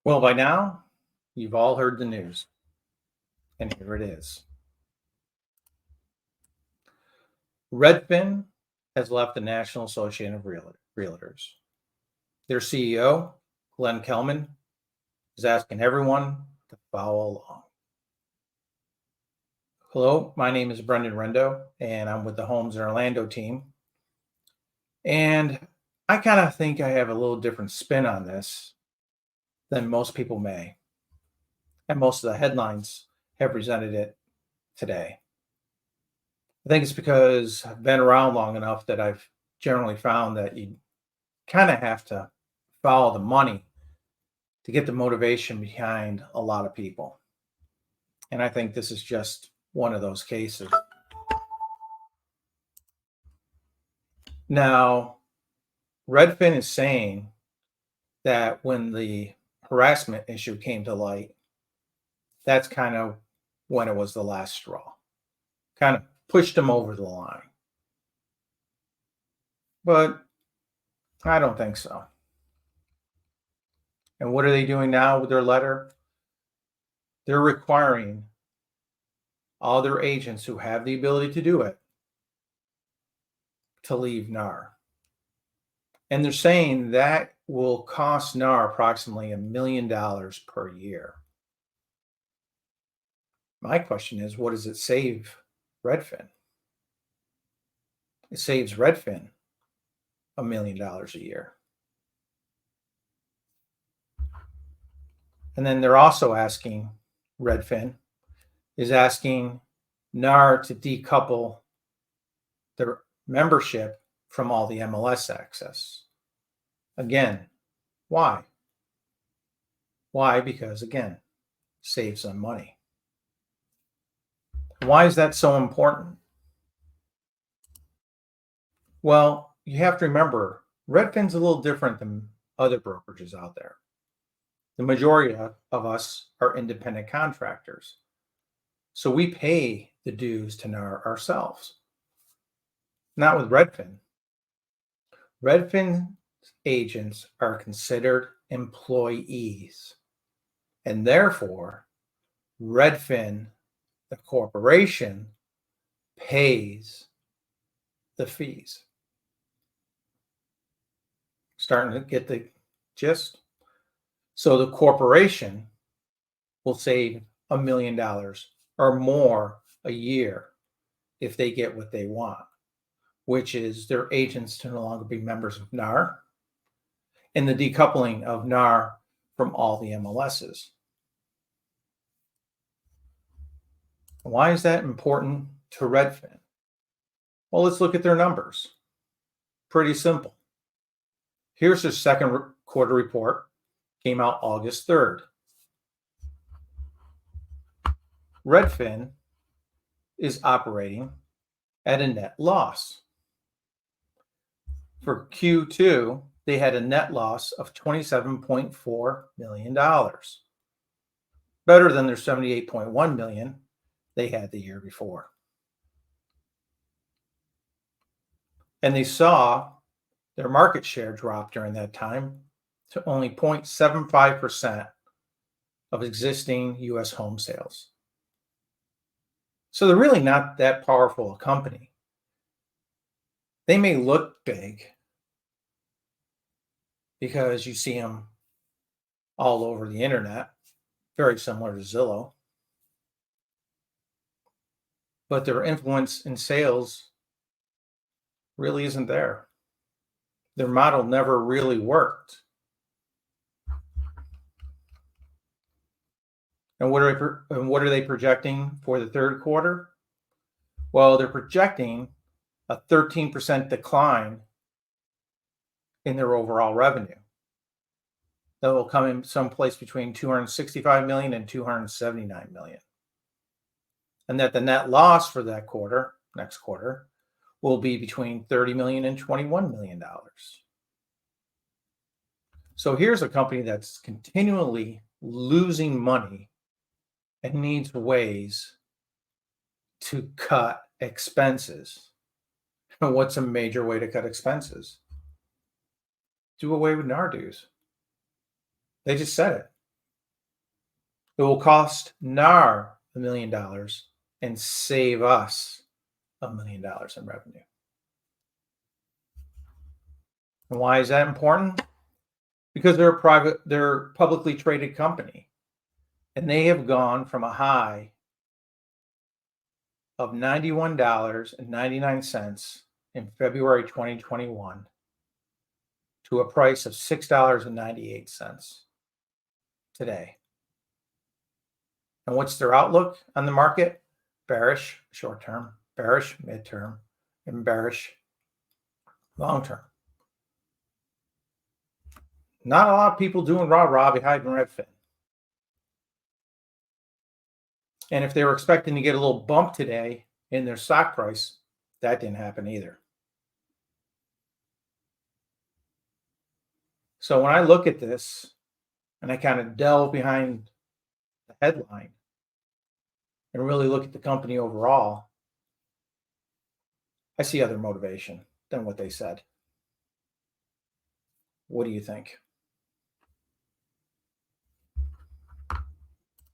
Well, by now, you've all heard the news, and here it is. Redfin has left the National Association of Realtors. Their CEO, Glenn Kelman, is asking everyone to follow along. Hello, my name is Brendan Rendo, and I'm with the Homes in Orlando team. And I kind of think I have a little different spin on this than most people may. And most of the headlines have presented it today. I think it's because I've been around long enough that I've generally found that you kind of have to follow the money to get the motivation behind a lot of people. And I think this is just one of those cases. Now, Redfin is saying that when the harassment issue came to light, that's kind of when it was the last straw. Kind of pushed them over the line. But I don't think so. And what are they doing now with their letter? They're requiring all their agents who have the ability to do it to leave NAR. And they're saying that will cost NAR approximately $1 million per year. My question is, what does it save Redfin? It saves Redfin $1 million a year. And then they're also asking, Redfin is asking NAR to decouple their membership from all the MLS access. Again, why? Why? Because again, saves them money. Why is that so important? Well, you have to remember, Redfin's a little different than other brokerages out there. The majority of us are independent contractors. So we pay the dues to NAR ourselves. Not with Redfin. Redfin agents are considered employees. And therefore, Redfin, the corporation, pays the fees. Starting to get the gist? So the corporation will save $1 million or more a year if they get what they want, which is their agents to no longer be members of NAR and the decoupling of NAR from all the MLSs. Why is that important to Redfin? Well, let's look at their numbers. Pretty simple. Here's their second quarter report. Came out August 3rd. Redfin is operating at a net loss. For Q2, they had a net loss of $27.4 million. Better than their $78.1 million they had the year before. And they saw their market share drop during that time to only 0.75% of existing US home sales. So they're really not that powerful a company. They may look big because you see them all over the internet, very similar to Zillow. But their influence in sales really isn't there. Their model never really worked. And what are they projecting for the third quarter? Well, they're projecting a 13% decline in their overall revenue. That will come in someplace between 265 million and 279 million. And that the net loss for that quarter, next quarter, will be between 30 million and 21 million dollars. So here's a company that's continually losing money and needs ways to cut expenses. And what's a major way to cut expenses? Do away with NAR dues. They just said it. It will cost NAR $1 million and save us $1 million in revenue. And why is that important? Because they're a publicly traded company, and they have gone from a high of $91.99 in February 2021 to a price of $6.98 today. And what's their outlook on the market? Bearish short term, bearish midterm, and bearish long term. Not a lot of people doing rah-rah behind Redfin. And if they were expecting to get a little bump today in their stock price, that didn't happen either. So when I look at this and I kind of delve behind the headline and really look at the company overall, I see other motivation than what they said. What do you think?